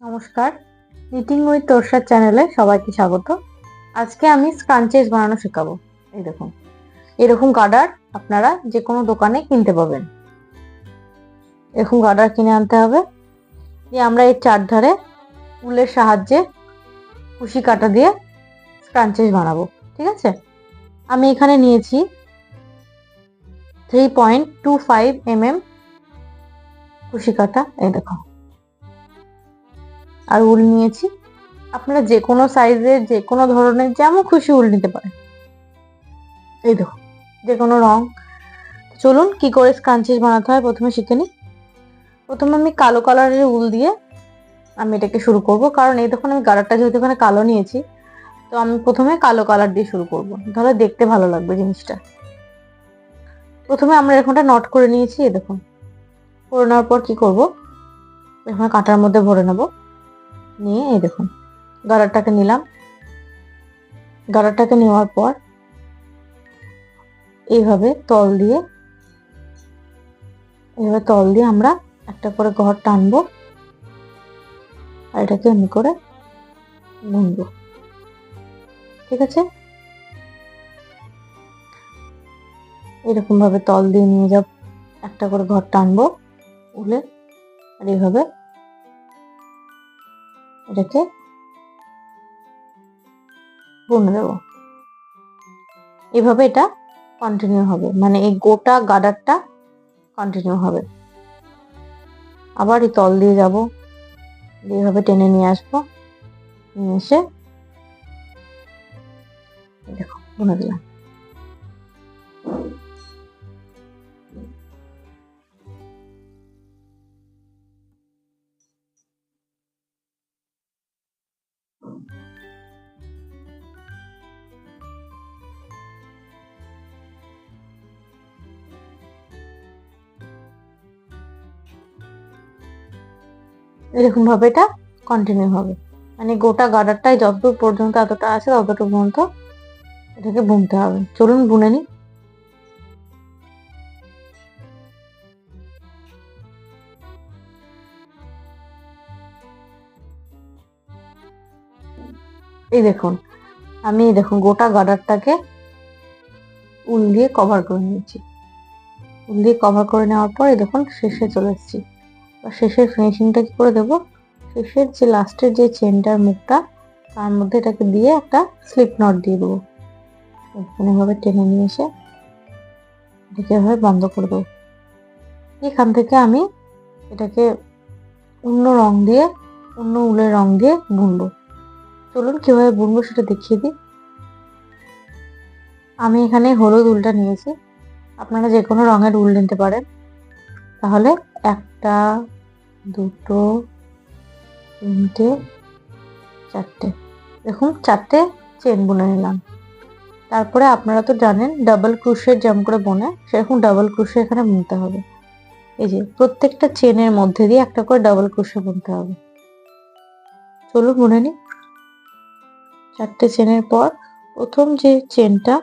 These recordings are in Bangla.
নমস্কার, নিটিং উইথ তোরসার চ্যানেলে সবাইকে স্বাগত। আজকে আমি স্ক্রাঞ্চেস বানানো শেখাবো। এই দেখুন, এরকম গার্ডার আপনারা যে কোনো দোকানে কিনতে পাবেন। এরকম গার্ডার কিনে আনতে হবে। দিয়ে আমরা এর চারধারে উলের সাহায্যে কুশি কাটা দিয়ে স্ক্রাঞ্চেস বানাবো। ঠিক আছে, আমি এখানে নিয়েছি 3.25 mm কুশি কাটা। এই দেখো, আর উল নিয়েছি। আপনারা যে কোনো সাইজের যে কোনো ধরনের যেমন খুশি উল নিতে পারেন। এই দেখো, যে কোনো রং। চলুন কি করে স্ক্রাঞ্চেস বানাতে হয় প্রথমে শিখে নিই। প্রথমে আমি কালো কালারের উল দিয়ে আমি এটাকে শুরু করব, কারণ এই দেখুন আমি গাড়ারটা যেহেতু এখানে কালো নিয়েছি, তো আমি প্রথমে কালো কালার দিয়ে শুরু করব, তাহলে দেখতে ভালো লাগবে জিনিসটা। প্রথমে আমরা এরকমটা নট করে নিয়েছি। এই দেখুন, করে নেওয়ার পর কি করব, এখানে কাঁটার মধ্যে ভরে নেব। নিয়ে এই দেখুন গাড়ারটাকে নিলাম। গাড়ারটাকে নেওয়ার পর এইভাবে তল দিয়ে আমরা একটা করে ঘর টানবো, আর এটাকে এমনি করে বুনবো। ঠিক আছে, এরকম ভাবে তল দিয়ে নিয়ে যাব, একটা করে ঘর টানবো উলে, আর এইভাবে এটাকে বুনে দেবো। এইভাবে এটা কন্টিনিউ হবে, মানে এই গোটা গার্ডারটা কন্টিনিউ হবে। আবার এই তল দিয়ে যাব, এইভাবে টেনে নিয়ে আসবো, নিয়ে এসে দেখো বুনে দিলাম। এরকম ভাবে এটা কন্টিনিউ হবে, মানে গোটা গার্ডারটাই যতদূর পর্যন্ত এতটা আছে ততটুকু পর্যন্ত এটাকে বুনতে হবে। চলুন বুনে নিই। এই দেখুন, আমি দেখুন গোটা গার্ডারটাকে উল দিয়ে কভার করে নিয়েছি। উল দিয়ে কভার করে নেওয়ার পর এই দেখুন শেষে চলে এসেছি। শেষের ফিনিশিংটা কি করে দেবো, শেষের যে লাস্টের যে চেনটার মুখটা, তার মধ্যে এটাকে দিয়ে একটা স্লিপ নট দিয়ে দেবো। এভাবে টেনে নিয়ে এসে এটাকে এভাবে বন্ধ করে দেবো। এখান থেকে আমি এটাকে অন্য রং দিয়ে, অন্য উলের রং দিয়ে বুনবো। চলুন কিভাবে বুনবো সেটা দেখিয়ে দিই। আমি এখানে হলুদ উলটা নিয়েছি, আপনারা যে কোনো রঙের উল নিতে পারেন। তাহলে একটা, দুটো, তিনটে, চারটে, দেখুন চারটে চেন বুনে নিলাম। তারপরে আপনারা তো জানেন ডাবল ক্রোশেট যেমন করে বোনে, সেরকম ডাবল ক্রোশে এখানে বুনতে হবে। এই যে প্রত্যেকটা চেনের মধ্যে দিয়ে একটা করে ডাবল ক্রোশে বুনতে হবে। চলো বুনে নি। চারটে চেনের পর প্রথম যে চেনটা,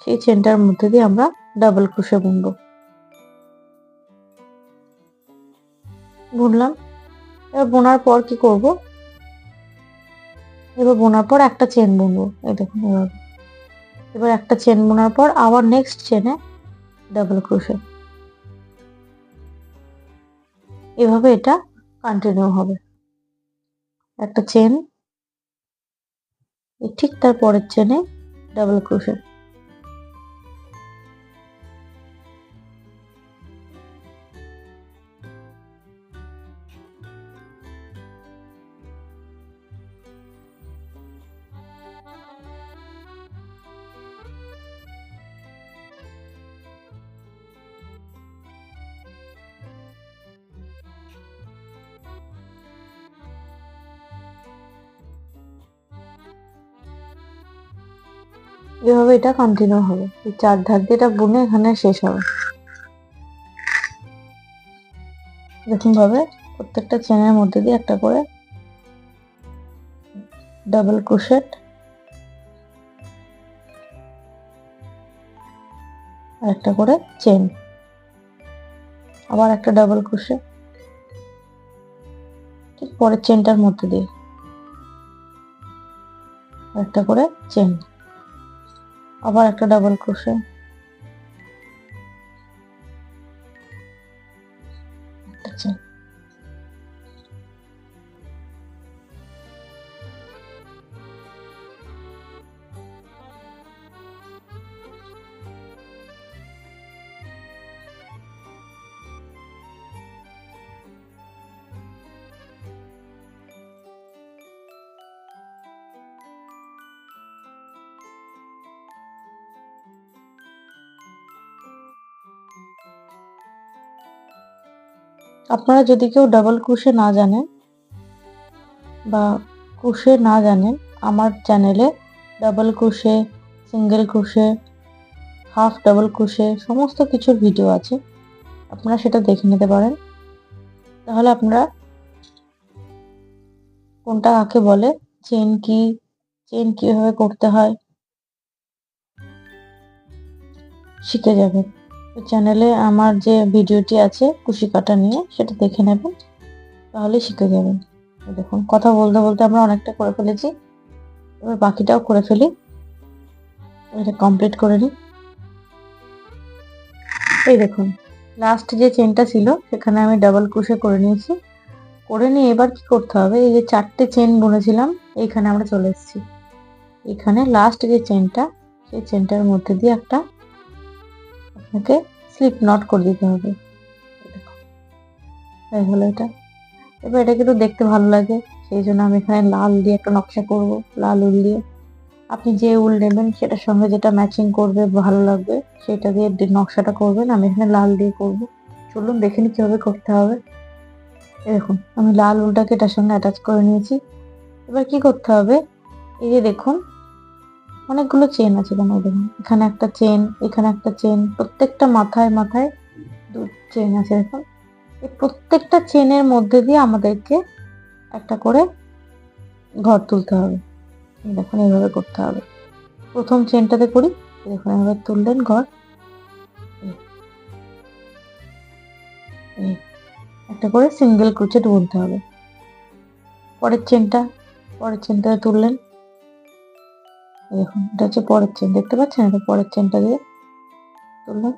সেই চেনটার মধ্যে দিয়ে আমরা ডাবল ক্রোশে বুনবো। বুনলাম। এবার বোনার পর কি করব, এবার বোনার পর একটা চেন বুনবো। এই দেখুন এভাবে। এবার একটা চেন বোনার পর আবার নেক্সট চেনে ডাবল ক্রোশে। এভাবে এটা কন্টিনিউ হবে। একটা চেন, ঠিক তার পরের চেনে ডাবল ক্রোশে। এভাবে এটা কন্টিনিউ হবে, এই চার ধার দিয়ে এটা বুনে এখানে শেষ হবে। এরকম ভাবে প্রত্যেকটা চেনের মধ্যে দিয়ে একটা করে ডাবল ক্রোশেট, আর একটা করে চেন, আবার একটা ডাবল ক্রোশেট, ঠিক পরের চেনটার মধ্যে দিয়ে একটা করে চেন, আবার একটা ডাবল ক্রোশে, একটা চেন। আপনারা যদি কেউ ডাবল ক্রোশে না জানেন বা ক্রোশে না জানেন, আমার চ্যানেলে double crochet, single crochet, half double crochet সমস্ত কিছুর ভিডিও আছে, আপনারা সেটা দেখে নিতে পারেন। তাহলে আপনারা কোনটা কাকে বলে, চেন কি, চেন কিভাবে করতে হয় শিখে যাবেন। চ্যানেলে আমার যে ভিডিওটি আছে কুশি কাটা নিয়ে, সেটা দেখে নেবেন, তাহলে শিখে যাবেন। দেখুন কথা বলতে বলতে আমরা অনেকটা করে ফেলেছি, এবার বাকিটাও করে ফেলি, এটা কমপ্লিট করে নিই। এই দেখুন লাস্ট যে চেনটা ছিল সেখানে আমি ডাবল ক্রোশে করে নিয়েছি, করে নিয়ে এবার কি করতে হবে, এই যে 4টে চেন বুনেছিলাম এইখানে আমরা চলে এসেছি, এখানে লাস্ট যে চেনটা, সেই চেনটার মধ্যে দিয়ে একটা আপনাকে স্লিপ নট করে দিতে হবে। তাই হলো এটা। এবার এটা কিন্তু দেখতে ভালো লাগে, সেই জন্য আমি এখানে লাল দিয়ে একটা নকশা করব, লাল উল দিয়ে। আপনি যে উল নেবেন সেটার সঙ্গে যেটা ম্যাচিং করবে, ভালো লাগবে, সেটা দিয়ে নকশাটা করবেন। আমি এখানে লাল দিয়ে করব। চলুন দেখে নিই কিভাবে করতে হবে। দেখুন আমি লাল উলটাকে এটার সঙ্গে অ্যাটাচ করে নিয়েছি। এবার কি করতে হবে, এই যে দেখুন অনেকগুলো চেন আছে, দেখুন এখানে একটা চেন, এখানে একটা চেন, প্রত্যেকটা মাথায় মাথায় চেন আছে। দেখুন এই প্রত্যেকটা চেনের মধ্যে দিয়ে আমাদেরকে একটা করে ঘর তুলতে হবে। দেখুন এইভাবে করতে হবে। প্রথম চেনটাতে করি, দেখুন এভাবে তুললেন ঘর, একটা করে সিঙ্গেল ক্রোচেট বুনতে হবে। পরের চেনটাতে তুললেন, দেখুন এটা হচ্ছে পরের চেন, দেখতে পাচ্ছেন, এটা পরের চেনটা দিয়ে তুললেন,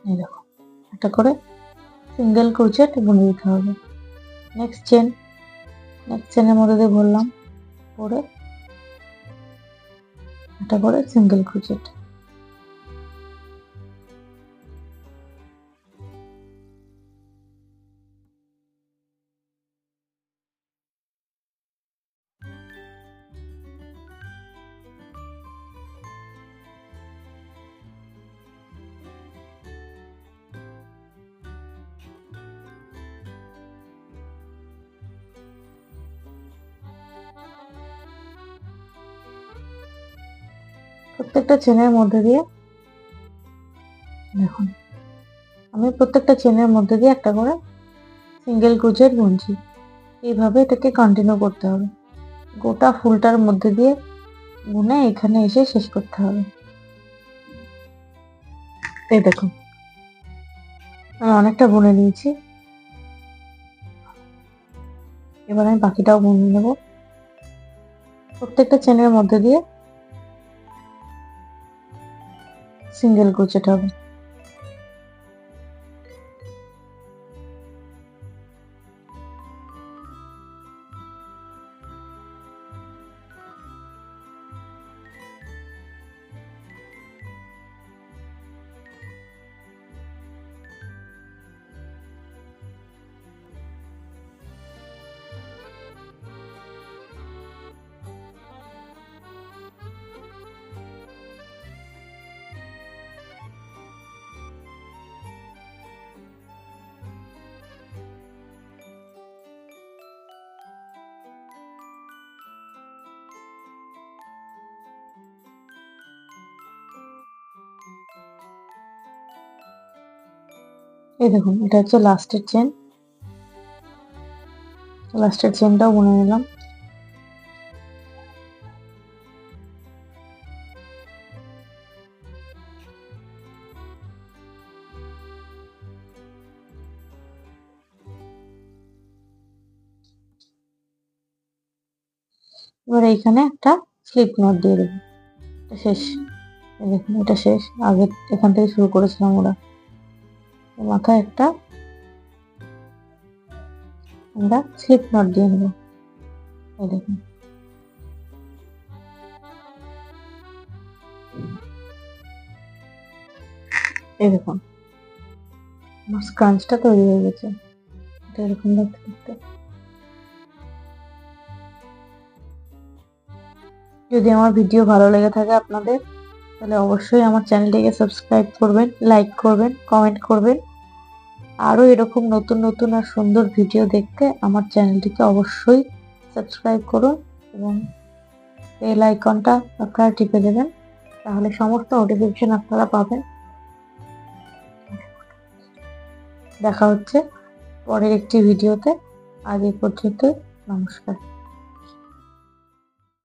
এই দেখুন একটা করে সিঙ্গেল ক্রোচেট বুনে দিতে হবে। নেক্সট চেনের মধ্যে দিয়ে ভরলাম, পরে একটা করে সিঙ্গেল ক্রোচেট। প্রত্যেকটা চেনের মধ্যে দিয়ে দেখুন আমি প্রত্যেকটা চেনের মধ্যে দিয়ে একটা করে সিঙ্গেল ক্রোচেট বুনছি। এইভাবে এটাকে কন্টিনিউ করতে হবে, গোটা ফুলটার মধ্যে দিয়ে বুনে এখানে এসে শেষ করতে হবে। এই দেখুন আমি অনেকটা বুনে নিয়েছি, এবার আমি বাকিটাও বুনে নেব। প্রত্যেকটা চেনের মধ্যে দিয়ে সিঙ্গেল ক্রোচেট হবে। এই দেখুন এটা হচ্ছে লাস্টের চেনটাও বুনে নিলাম। এবার এইখানে একটা স্লিপ নট দিয়ে দেবো। এটা শেষ, এই দেখুন এটা শেষ। আগে এখান থেকে শুরু করেছিলাম ওরা। মাথায় একটা আমরা স্লিপ নট দিয়ে নেবো। এই দেখুন, এই দেখুন আমার স্ক্রাঞ্চটা তৈরি হয়ে গেছে। এটা এরকম দেখতে দেখতে। যদি আমার ভিডিও ভালো লেগে থাকে আপনাদের, তাহলে অবশ্যই আমার চ্যানেলটিকে সাবস্ক্রাইব করবেন, লাইক করবেন, কমেন্ট করবেন। আরও এরকম নতুন নতুন আর সুন্দর ভিডিও দেখতে আমার চ্যানেলটিকে অবশ্যই সাবস্ক্রাইব করুন এবং বেল আইকনটা আপনারা টিপে দেবেন, তাহলে সমস্ত নোটিফিকেশন আপনারা পাবেন। দেখা হচ্ছে পরের একটি ভিডিওতে। আজ এই পর্যন্ত, নমস্কার।